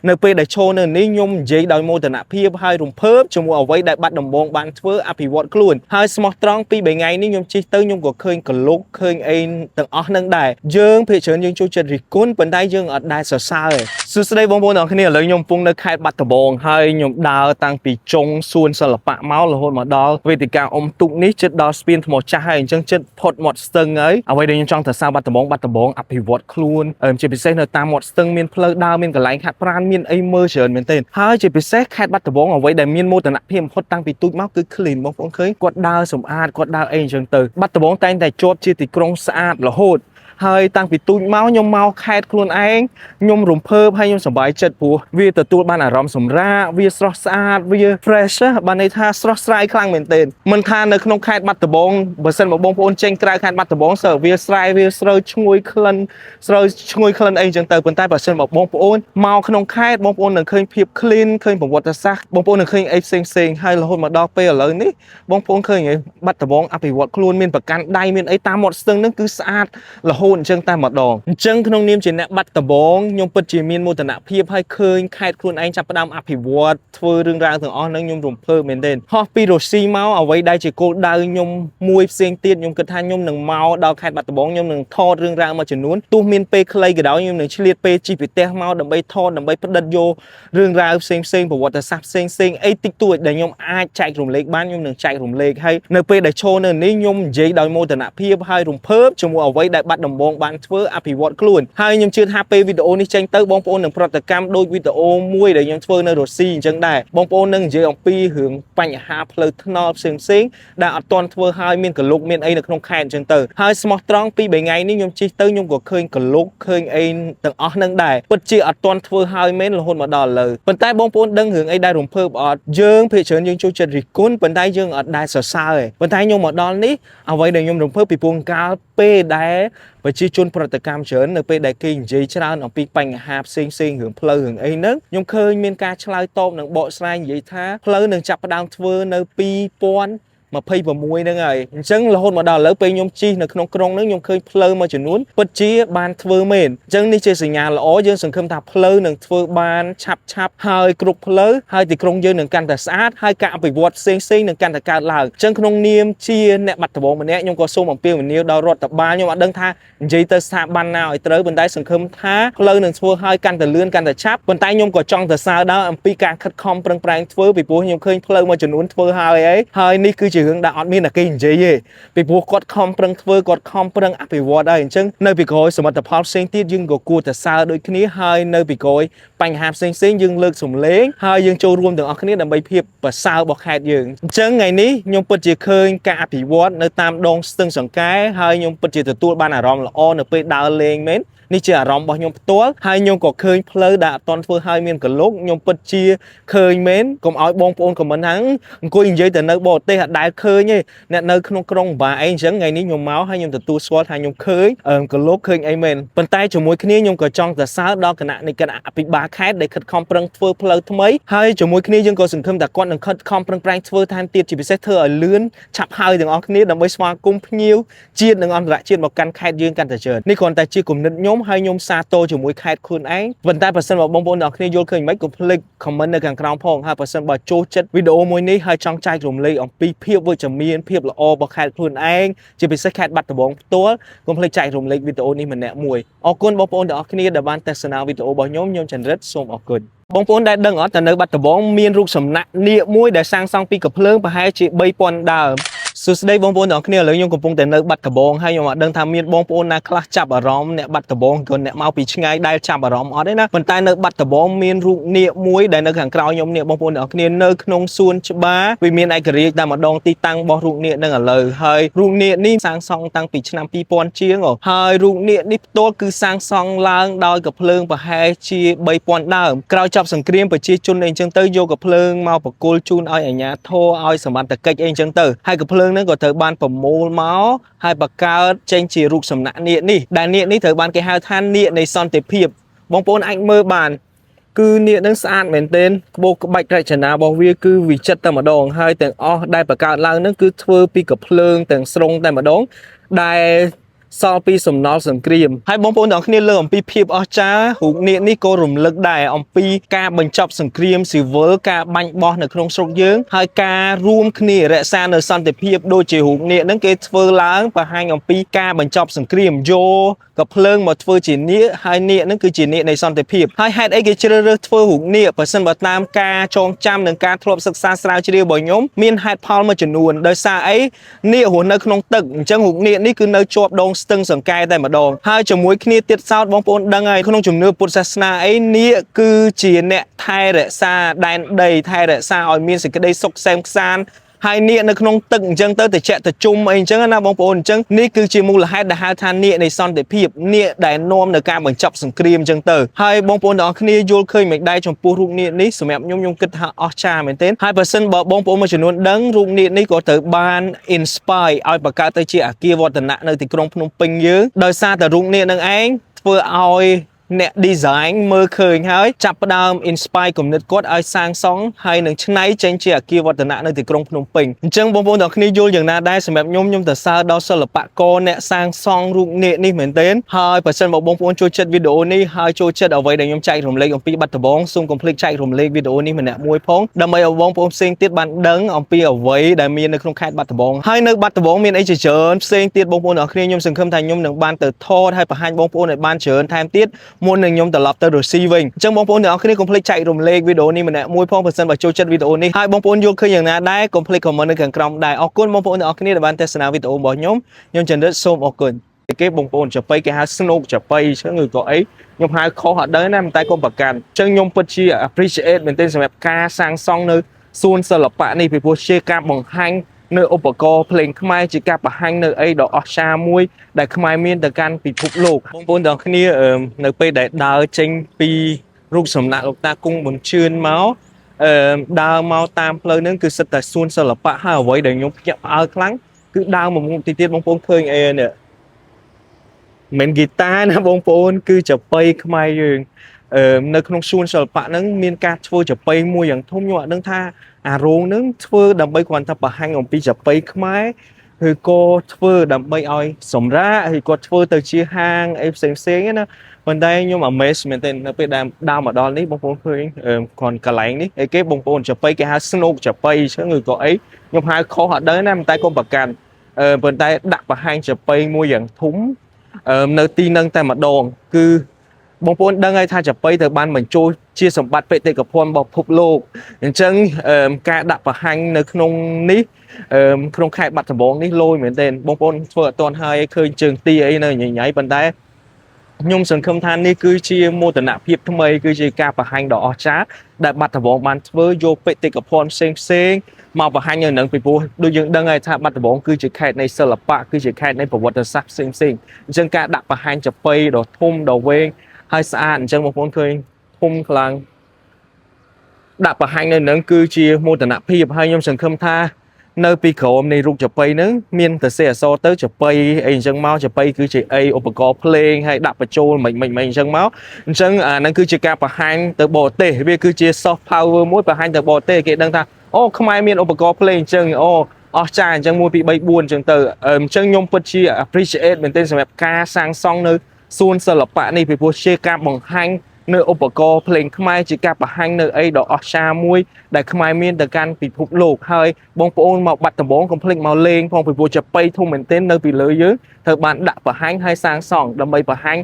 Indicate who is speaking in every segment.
Speaker 1: នៅពេលដែលឈរនៅនេះខ្ញុំនិយាយដោយមោទនភាពហើយរំភើបជាមួយអ្វីដែលបាត់ដំបងបានធ្វើអភិវឌ្ឍខ្លួនហើយស្មោះត្រង់ពី3ថ្ងៃនេះខ្ញុំជិះទៅខ្ញុំក៏ឃើញកលុកឃើញអីទាំងអស់នឹងដែរយើងភាគច្រើនយើងចូលចិត្តរិះគន់ប៉ុន្តែយើងអត់ដែលសរសើរសួស្តីបងប្អូនទាំងគ្នាឥឡូវខ្ញុំកំពុងនៅខេត្តបាត់ដំបងហើយខ្ញុំដើរតាំងពីចុងសួនសិល្បៈមករហូតមកដល់វេទិកាអុំទូកនេះជិតដល់ស្ពានថ្មចាស់ហើយអញ្ចឹងជិតផុតមាត់ស្ទឹងហើយអ្វីដែលខ្ញុំចង់ទៅសារបាត់ដំបងអភិវឌ្ឍខ្លួនជាពិសេសនៅតាមមាត់ស្ទឹងមានផ្លូវដើរមានកន្លែងហាត់ប្រាណមានអីមើលច្រើនមែនទែនហើយជាពិសេសខេត្តបាត់ដំបងអ្វីដែលមានមោទនភាពបំផុតតាំងពីទូចមកគឺ clean បងប្អូនឃើញគាត់ដើរសម្អាតគាត់ដើរអីអញ្ចឹងទៅបាត់ដំបងតែងតែជាប់ជាទីក្រុងស្អាតរហូតហើយតាំងពីទូចមកខ្ញុំមកខេត្តខ្លួនឯងខ្ញុំរំភើបហើយខ្ញុំសប្បាយចិត្តព្រោះវាទទួលបានអារម្មណ៍សម្រាកវាស្រស់ស្អាតវា fresh បានន័យថាស្រស់ស្រាយខ្លាំងមែនទែនមិនថានៅក្នុងខេត្តបាត់ដំបងបើសិនមកបងប្អូនចេញក្រៅខេត្តបាត់ដំបងសើវាស្រែវាស្រូវឈ្ងុយក្លិនអីអញ្ចឹងទៅប៉ុន្តែបើសិនមកបងប្អូនមកក្នុងខេត្តបងប្អូននឹងឃើញភាព clean ឃើញប្រវត្តិសាស្ត្របងប្អូននឹងឃើញអីផ្សេងហើយរហូតមកដល់ពេលឥឡូវនេះបងប្អូនឃើញហើយបាត់ដំបងអភិវឌ្ឍខ្លួនមានប្រកាន់ដៃមានអីតាមមាត់ស្ទឹងហ្នឹងគឺស្អាតរហូតអញ្ចឹងតែម្ដងអញ្ចឹងក្នុងនាមជាអ្នកបាត់ដំបងខ្ញុំពិតជាមានមោទនភាពហើយឃើញខេត្តខ្លួនឯងចាប់ផ្ដើមអភិវឌ្ឍធ្វើរឿងរ៉ាវទាំងអស់ហ្នឹងខ្ញុំរំភើបមែនទែនហោះពីរ៉ូស៊ីមកអ្វីដែលជាគោលដៅខ្ញុំមួយផ្សេងទៀតខ្ញុំគិតថាខ្ញុំនឹងមកដល់ខេត្តបាត់ដំបងខ្ញុំនឹងថតរឿងរ៉ាវមួយចំនួនទោះមានពេលខ្លីក៏ដោយខ្ញុំនឹងឆ្លៀតពេលជិះពីផ្ទះមកដើម្បីថតដើម្បីផ្ដិតយករឿងរ៉ាវផ្សេងប្រវត្តិសាស្ត្រផ្សេងអីតិចតួចដែលខ្ញុំអាចចែករំលែកបានខ្ញុំនឹងចែករំលែកហើយនៅពេលដែលឈរនៅនេះខ្ញុំនិយាយដោយមោទនភាពហើយរំភើបជាមួយអ្វីដែលបាត់ដំបងបានធ្វើអភិវឌ្ឍខ្លួនហើយខ្ញុំជឿថាពេលវីដេអូនេះចេញទៅបងប្អូននឹងប្រតិកម្មដូចវីដេអូមួយដែលខ្ញុំធ្វើនៅរុស្ស៊ីអញ្ចឹងដែរបងប្អូននឹងនិយាយអំពីរឿងបញ្ហាផ្លូវថ្នល់ផ្សេងដែលអត់ទាន់ធ្វើហើយមានកលុកមានអីនៅក្នុងខេត្តអញ្ចឹងទៅហើយស្មោះត្រង់ពី3ថ្ងៃនេះខ្ញុំជិះទៅខ្ញុំក៏ឃើញកលុកឃើញអីទាំងអស់នឹងដែរពិតជាអត់ទាន់ធ្វើហើយមែនរហូតមកដល់ឥឡូវប៉ុន្តែបងប្អូនដឹងរឿងអីដែលរំភើបអត់យើងភាគច្រើនយើងចូលចិត្តរិះគន់ប៉ុន្តែយើងអត់ដែលសរសើរទេប៉ុន្តែខ្ញុំមកដល់នេះអ្វីដែលខ្ញុំរំភើបពីពងកាលពេលដែលប្រជាជនប្រតិកម្មច្រើននៅពេលដែលគេនិយាយច្រើនអំពីបញ្ហាផ្សេងរឿងផ្លូវរឿងអីហ្នឹងខ្ញុំឃើញមានការឆ្លើយតបនិងបកស្រាយនិយាយថាផ្លូវនឹងចាប់ផ្ដើមធ្វើនៅ2026ហ្នឹងហើយអញ្ចឹងរហូតមកដល់ឥឡូវពេលខ្ញុំជិះនៅក្នុងក្រុងហ្នឹងខ្ញុំឃើញផ្លូវមួយចំនួនពិតជាបានធ្វើមែនអញ្ចឹងនេះជាសញ្ញាល្អយើងសង្ឃឹមថាផ្លូវនឹងធ្វើបានឆាប់ហើយគ្រប់ផ្លូវហើយទីក្រុងយើងនឹងកាន់តែស្អាតហើយការអភិវឌ្ឍផ្សេងនឹងកាន់តែកើតឡើងអញ្ចឹងក្នុងនាមជាអ្នកបាត់ដំបងម្នាក់ខ្ញុំក៏សូមអំពាវនាវដល់រដ្ឋបាលខ្ញុំអត់ដឹងថានិយាយទៅស្ថាប័នណាឲ្យត្រូវប៉ុន្តែសង្ឃឹមថាផ្លូវនឹងធ្វើឲ្យកាន់តែលឿនកាន់តែឆាប់ប៉ុន្តែខ្ញុំក៏ចង់ទៅសើដល់អំពីការខិតខំប្រឹងប្រែងធ្វើពីព្រោះខ្ញុំឃើញផ្លូវមួយចំនួនធ្វើហើយនេះគឺជារឿងដែលអត់មានតែគេនិយាយទេពីព្រោះគាត់ខំប្រឹងធ្វើគាត់ខំប្រឹងអភិវឌ្ឍហើយអញ្ចឹងនៅពីក្រោយសមិទ្ធផលផ្សេងទៀតយើងក៏គួរតែសើដូចគ្នាហើយនៅពីក្រោយបញ្ហាផ្សេងយើងលើកសំឡេងហើយយើងចូលរួមទាំងអស់គ្នាដើម្បីភាពប្រសើររបស់ខេត្តយើងអញ្ចឹងថ្ងៃនេះខ្ញុំពិតជាឃើញការអភិវឌ្ឍនៅតាមដងស្ទឹងសង្កែហើយខ្ញុំពិតជាទទួលបានអារម្មណ៍ល្អនៅពេលដើរលេងមែននេះជាអារម្មណ៍របស់ខ្ញុំផ្ទាល់ហើយខ្ញុំក៏ឃើញផ្លូវដែលអត់ទាន់ធ្វើឲ្យមានកលុកខ្ញុំពិតជាឃើញមែនកុំឲ្យបងប្អូនខមមិនថាអង្គុយនិយាយតែនៅបរទេសអត់ដែលឃើញទេអ្នកនៅក្នុងក្រុងបាអីអញ្ចឹងថ្ងៃនេះខ្ញុំមកហើយខ្ញុំទទួលស្គាល់ថាខ្ញុំឃើញកលុកឃើញអីមែនប៉ុន្តែជាមួយគ្នាខ្ញុំក៏ចង់សរសើរដល់គណៈនៃគណៈអភិបាលខេត្តដែលខិតខំប្រឹងធ្វើផ្លូវថ្មីហើយជាមួយគ្នាយើងក៏សង្ឃឹមថាគាត់នឹងខិតខំប្រឹងប្រែងធ្វើថែមទៀតជាពិសេសធ្វើឲ្យលឿនឆាប់ហើយទាំងអស់គ្នាដើម្បីស្វាគមន៍ភ្ញៀវជាតិនិងអន្តរជាតិមកកាន់ខេត្តយើងកាន់តែច្រើននេះគ្រាន់តែជាគំនិតខ្ញុំហើយខ្ញុំសាទរជាមួយខេត្តខ្លួនឯងប៉ុន្តែបើសិនបើបងប្អូនទាំងអស់គ្នាយល់ឃើញមិនក៏ភ្លេច comment នៅខាងក្រោមផងហើយបើសិនបើចូលចិត្តវីដេអូមួយនេះហើយចង់ចែករំលែកអំពីភាពវិជ្ជមានភាពល្អរបស់ខេត្តខ្លួនឯងជាពិសេសខេត្តបាត់ដំបងផ្ទាល់កុំភ្លេចចែករំលែកវីដេអូនេះម្នាក់មួយអរគុណបងប្អូនទាំងអស់គ្នាដែលបានទស្សនាវីដេអូរបស់ខ្ញុំចន្ទរិទ្ធសូមអរគុណបងប្អូនដែលដឹងអត់តែនៅបាត់ដំបងមានរូបសំណាកនាគមួយដែលសាងសង់ពីកាភ្លើងប្រហែលជា3000ដើមសួស្តីបងប្អូនទាំងអស់គ្នាឥឡូវខ្ញុំកំពុងតែនៅបាត់ដំបងហើយខ្ញុំអត់ដឹងថាមានបងប្អូនណាខ្លះចាប់អារម្មណ៍អ្នកបាត់ដំបងក៏អ្នកមកពីឆ្ងាយដែលចាប់អារម្មណ៍អត់ទេណាប៉ុន្តែនៅបាត់ដំបងមានរូបនាគមួយដែលនៅខាងក្រោយខ្ញុំនេះបងប្អូនទាំងអស់គ្នានៅក្នុងសួនច្បារវាមានឯករាជ្យតែម្ដងទីតាំងរបស់រូបនាគនឹងឥឡូវហើយរូបនាគនេះសាងសង់តាំងពីឆ្នាំ2000ជាងហើយរូបនាគនេះផ្ទាល់គឺសាងសង់ឡើងដោយកាភ្លើងប្រហែលជា3000ដើមក្រោយចប់សង្គ្រាមប្រជាជនអីចឹងទៅយកកាភ្លើងមកបកគលជូនឲ្យអាជ្ញាធរឲ្យសមត្ថកិច្ចអីចឹងទៅហើយកាភ្លើងហ្នឹងក៏ត្រូវបានប្រមូលមកហើយបង្កើតចេញជារូបសំណាកនាគនេះដែលនាគនេះត្រូវបានគេហៅថានាគនៃសន្តិភាពបងប្អូនអាចមើលបានគឺនាគនឹងស្អាតមែនទែនក្បូរក្បាច់រចនារបស់វាគឺវិចិត្រតែម្ដងហើយទាំងអស់ដែលបង្កើតឡើងនឹងគឺធ្វើពីកាភ្លើងទាំងស្រុងតែម្ដងដែល សល់ពីសំណល់សង្គ្រាមហើយបងប្អូនទាំងគ្នាលើអំពីភាពអស្ចារ្យរូបនាគនេះក៏រំលឹកដែរអំពីការបញ្ចប់សង្គ្រាមស៊ីវិលការបាញ់បោះនៅក្នុងស្រុកយើងហើយការរួមគ្នារក្សានៅសន្តិភាពដូចជារូបនាគហ្នឹងគេធ្វើឡើងបង្ហាញអំពីការបញ្ចប់សង្គ្រាមយកក៏ភ្លើងមកធ្វើជានាគហើយនាគហ្នឹងគឺជានាគនៃសន្តិភាពហើយហេតុអីគេជ្រើសរើសធ្វើរូបនាគបើសិនបើតាមការចងចាំនិងការធ្លាប់សិក្សាស្រាវជ្រាវរបស់ខ្ញុំមានហេតុផលមួយចំនួនដោយសារអីនាគរស់នៅក្នុងទឹកអញ្ចឹងរូបនាគនេះគឺនៅជាប់ដងស្ទឹងសង្កែតែម្ដងហើយជាមួយគ្នាទៀតសោតបងប្អូនដឹងហើយក្នុងជំនឿពុទ្ធសាសនាអីនាគគឺជាអ្នកថែរក្សាដែនដីថែរក្សាឲ្យមានសេចក្តីសុខសែនខ្សាន្តហើយនាគនៅក្នុងទឹកអញ្ចឹងទៅតិចតិជុំអីអញ្ចឹងណាបងប្អូនអញ្ចឹងនេះគឺជាមូលហេតុដែលហៅថានាគនៃសន្តិភាពនាគដែលនាំនៅការបញ្ចប់សង្គ្រាមអញ្ចឹងទៅហើយបងប្អូនទាំងអស់គ្នាយល់ឃើញមិនដែរចំពោះរូបនាគនេះសម្រាប់ខ្ញុំគិតថាអស្ចារ្យមែនទែនហើយបើសិនបើបងប្អូនមួយចំនួនដឹងរូបនាគនេះក៏ត្រូវបាន inspire ឲ្យបង្កើតទៅជាអគារវឌ្ឍនៈនៅទីក្រុងភ្នំពេញយើងដោយសារតែរូបនាគនឹងឯងធ្វើឲ្យអ្នក design មើលឃើញហើយចាប់ផ្ដើម inspire គំនិតគាត់ឲ្យសាងសង់ហើយនឹងច្នៃចេញជាអគារវឌ្ឍនៈនៅទីក្រុងភ្នំពេញអញ្ចឹងបងប្អូនទាំងគ្នាយល់យ៉ាងណាដែរសម្រាប់ខ្ញុំទៅសើដល់សិល្បករអ្នកសាងសង់រូបនាគនេះមែនទែនហើយបើសិនមកបងប្អូនចូលចិត្តវីដេអូនេះហើយចូលចិត្តអ្វីដែលខ្ញុំចែករំលែកអំពីបាត់ដំបងសូមកុំភ្លេចចែករំលែកវីដេអូនេះម្នាក់មួយផងដើម្បីឲ្យបងប្អូនផ្សេងទៀតបានដឹងអំពីអ្វីដែលមាននៅក្នុងខេត្តបាត់ដំបងហើយនៅបាត់ដំបងមានអីជាច្រើនផ្សេងទៀតបងប្អូនទាំងគ្នាខ្ញុំសង្ឃឹមថាខ្ញុំនឹងបានទៅថតហើយបង្ហាញបងប្អូនឲ្យបានច្រើនថែមទៀតមុននឹងខ្ញុំត្រឡប់ទៅរុស្ស៊ីវិញអញ្ចឹងបងប្អូនទាំងអស់គ្នាកុំភ្លេចចែករំលែកវីដេអូនេះម្នាក់មួយផងបើសិនបើចូលចិត្តវីដេអូនេះហើយបងប្អូនយល់ឃើញយ៉ាងណាដែរកុំភ្លេច comment នៅខាងក្រោមដែរអរគុណបងប្អូនទាំងអស់គ្នាដែលបានទស្សនាវីដេអូរបស់ខ្ញុំចន្ទរិទ្ធសូមអរគុណគេបងប្អូនចាប៉ីគេហៅ Snook ចាប៉ីអញ្ចឹងឬក៏អីខ្ញុំហៅខុសអត់ដឹងណាតែកុំប្រកាន់អញ្ចឹងខ្ញុំពិតជា appreciate មែនទែនសម្រាប់ការសាងសង់នៅសួនសិល្បៈនេះពីព្រោះជាការបង្ហាញនៅឧបករណ៍ភ្លេងខ្មែរជាការបង្ហាញនៅអីដ៏អស្ចារ្យមួយដែលខ្មែរមានទៅកាន់ពិភពលោកបងប្អូនទាំងគ្នានៅពេលដែលដើរចេញពីរូបសំណាកលោកតាគង់ប៊ុនជឿនមកដើរមកតាមផ្លូវហ្នឹងគឺសិតតែសួនសិល្បៈហើយអ្វីដែលខ្ញុំភ្ញាក់ផ្អើលខ្លាំងគឺដើរមកមុខទីទៀតបងប្អូនឃើញអីនេះមិនហ្គីតាណាបងប្អូនគឺចាប៉ីខ្មែរយើងនៅក្នុងសួនសិល្បៈហ្នឹងមានការធ្វើចាប៉ីមួយយ៉ាងធំខ្ញុំអត់ដឹងថាអារោងហ្នឹងធ្វើដើម្បីគ្រាន់តែបង្ហាញអំពីចាប៉ីខ្មែរឬក៏ធ្វើដើម្បីឲ្យសម្រាប់ឬក៏ធ្វើទៅជាហាងអីផ្សេងណាប៉ុន្តែខ្ញុំ amaze មែនទែននៅពេលដែលដើរមកដល់នេះបងប្អូនឃើញគ្រាន់កន្លែងនេះអីគេបងប្អូនចាប៉ីគេហៅ Snook ចាប៉ីអញ្ចឹងឬក៏អីខ្ញុំហៅខុសអត់ដឹងណាតែកុំប្រកាន់ប៉ុន្តែដាក់បង្ហាញចាប៉ីមួយយ៉ាងធំនៅទីនឹងតែម្ដងគឺបងប្អូនដឹងហើយថាចាប៉ីត្រូវបានបញ្ចូលជាសម្បត្តិបេតិកភណ្ឌរបស់ពិភពលោកអញ្ចឹងការដាក់បង្ហាញនៅក្នុងនេះក្នុងខេត្តបាត់ដំបងនេះលយមែនទែនបងប្អូនធ្វើអត់ទាន់ហើយឃើញជើងទីអីនៅញ៉ៃប៉ុន្តែខ្ញុំសង្ឃឹមថានេះគឺជាមោទនភាពថ្មីគឺជាការបង្ហាញដ៏អស្ចារ្យដែលបាត់ដំបងបានធ្វើយកបេតិកភណ្ឌផ្សេងមកបង្ហាញនៅនឹងពីព្រោះដូចយើងដឹងហើយថាបាត់ដំបងគឺជាខេត្តនៃសិល្បៈគឺជាខេត្តនៃប្រវត្តិសាស្ត្រផ្សេងអញ្ចឹងការដាក់បង្ហាញចាប៉ីដ៏ធំដ៏វែងហើយស្អាតអញ្ចឹងបងប្អូនឃើញធំខ្លាំងដាក់បង្ហាញនៅនឹងគឺជាមោទនភាពហើយខ្ញុំសង្ឃឹមថានៅពីក្រោមនៃរូបចាប៉ីហ្នឹងមានតែសេអសទៅចាប៉ីអីអញ្ចឹងមកចាប៉ីគឺជាអីឧបករណ៍ភ្លេងហើយដាក់បញ្ចូលមិនអញ្ចឹងមកអញ្ចឹងអាហ្នឹងគឺជាការបង្ហាញទៅបរទេសវាគឺជា soft power មួយបង្ហាញទៅបរទេសគេដឹងថាអូខ្មែរមានឧបករណ៍ភ្លេងអញ្ចឹងអូអស្ចារ្យអញ្ចឹង1 2 3 4អញ្ចឹងទៅអញ្ចឹងខ្ញុំពិតជា appreciate មែនទែនសម្រាប់ការសាងសង់នៅសួនសិល្បៈនេះពីព្រោះជាការបង្ហាញនៅឧបករណ៍ភ្លេងខ្មែរជាការបង្ហាញនៅអីដ៏អស្ចារ្យមួយដែលខ្មែរមានទៅកាន់ពិភពលោកហើយបងប្អូនមកបាត់ដំបងកុំភ្លេចមកលេងផងពីព្រោះចាប៉ីធំមែនទែននៅពីលើយើងត្រូវបានដាក់បង្ហាញហើយសាងសង់ដើម្បីបង្ហាញ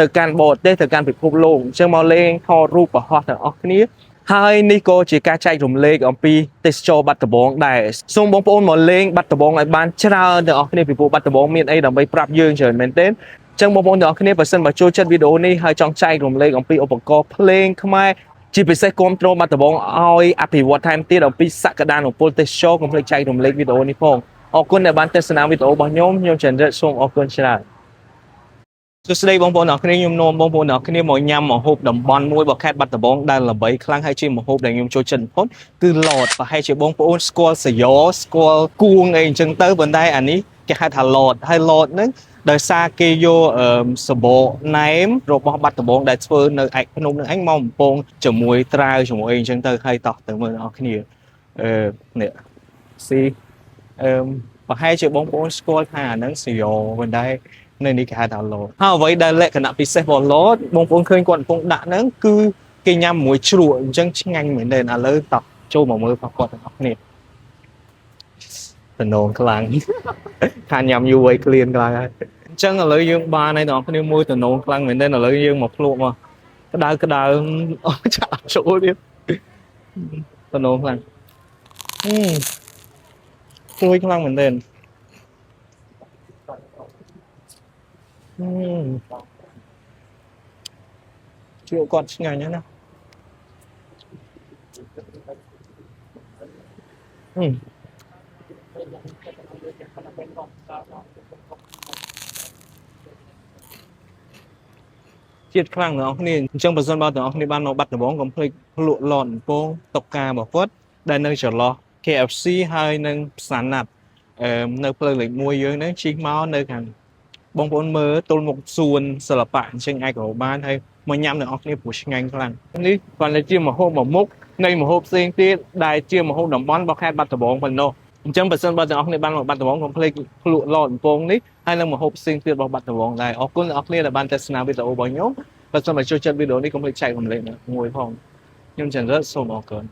Speaker 1: ទៅកាន់បរទេសទៅកាន់ពិភពលោកអញ្ចឹងមកលេងថតរូបបង្ហោះទាំងអស់គ្នាហើយនេះក៏ជាការចែករំលែកអំពីទេសចរបាត់ដំបងដែរសូមបងប្អូនមកលេងបាត់ដំបងឲ្យបានច្រើនទាំងអស់គ្នាពីព្រោះបាត់ដំបងមានអីដើម្បីប្រាប់យើងច្រើនមែនទែនចឹងបងប្អូនទាំងអស់គ្នាបើសិនបើចូលចិត្តវីដេអូនេះហើយចង់ចែករំលែកអំពីឧបករណ៍ភ្លេងខ្មែរជាពិសេសគ្រប់គ្រងបាត់ដំបងឲ្យអភិវឌ្ឍថែមទៀតអំពីសក្តានុពលទេសចរកុំភ្លេចចែករំលែកវីដេអូនេះផងអរគុណដែលបានទស្សនាវីដេអូរបស់ខ្ញុំចន្ទរិទ្ធសូមអរគុណច្រើនសួស្តីបងប្អូនទាំងអស់គ្នាខ្ញុំនាំបងប្អូនទាំងអស់គ្នាមកញ៉ាំម្ហូបតំបន់មួយរបស់ខេត្តបាត់ដំបងដែលល្បីខ្លាំងហើយជាម្ហូបដែលខ្ញុំចូលចិត្តបំផុតគឺឡតប្រហែលជាបងប្អូនស្គាល់សាយ៉ស្គាល់គួងអីអញ្ចឹងទៅប៉ុន្តែអានេះគេហៅថាឡតហើយឡតហ្នឹងដោយសារគេយកសបកណែមរបស់បាត់ដំបងដែលធ្វើនៅឯកភ្នំនឹងឯងមកបំពងជាមួយត្រាវជាមួយអីអញ្ចឹងទៅហើយតោះទៅមើលអ្នកនរគ្នានេះស៊ីប្រហែលជាបងប្អូនស្គាល់ថាអាហ្នឹងសាយ៉ប៉ុន្តែ nơi này cái đào lô ha vậy đây lệ cái nạp bị xe bỏ lót bông phong khơi quận phong đạn nắng cứ cái nhằm muối chuột chân ngành mình đây là lớn tập châu mà mưa phật quật nè tình nôn khlang khai nhằm như vậy clean khlang chân là lấy dương ba này đó cái môi tình nôn khlang mình đây là lấy dương một lụa mà cái đào chả chỗ đi tình nôn khlang tôi khlang mình đây chịu con ngày nhá nào chiết khang nữaนี่จังปัจจุบันเนาะนี่บ้านเราบัดตะบองก็เพลลวหล่อนโป้งตกกาบ่ฟดได้นึงจะรอ KFC ហើយនឹងផ្សារណាត់នៅផ្លូវលេខ1យើងហ្នឹងជិះមកនៅខាងបងប្អូនមើលទល់មុខសួនសិល្បៈអញ្ចឹងអាចក៏បានហើយមកញ៉ាំទាំងអស់គ្នាព្រោះឆ្ងាញ់ខ្លាំងនេះគាត់តែជាម្ហូបមួយមុខនៃម្ហូបផ្សេងទៀតដែលជាម្ហូបតំបន់របស់ខេត្តបាត់ដំបងប៉ុណ្ណោះអញ្ចឹងបើសិនបើទាំងអស់គ្នាបានមកបាត់ដំបងកុំភ្លេចភ្លក់ឡដំពងនេះហើយនឹងម្ហូបផ្សេងទៀតរបស់បាត់ដំបងដែរអរគុណអ្នកគ្នាដែលបានទស្សនាវីដេអូរបស់ខ្ញុំបើសិនបើចូលចិត្តវីដេអូនេះកុំភ្លេចចែករំលែកមួយផងខ្ញុំចន្ទរសូមអរគុណ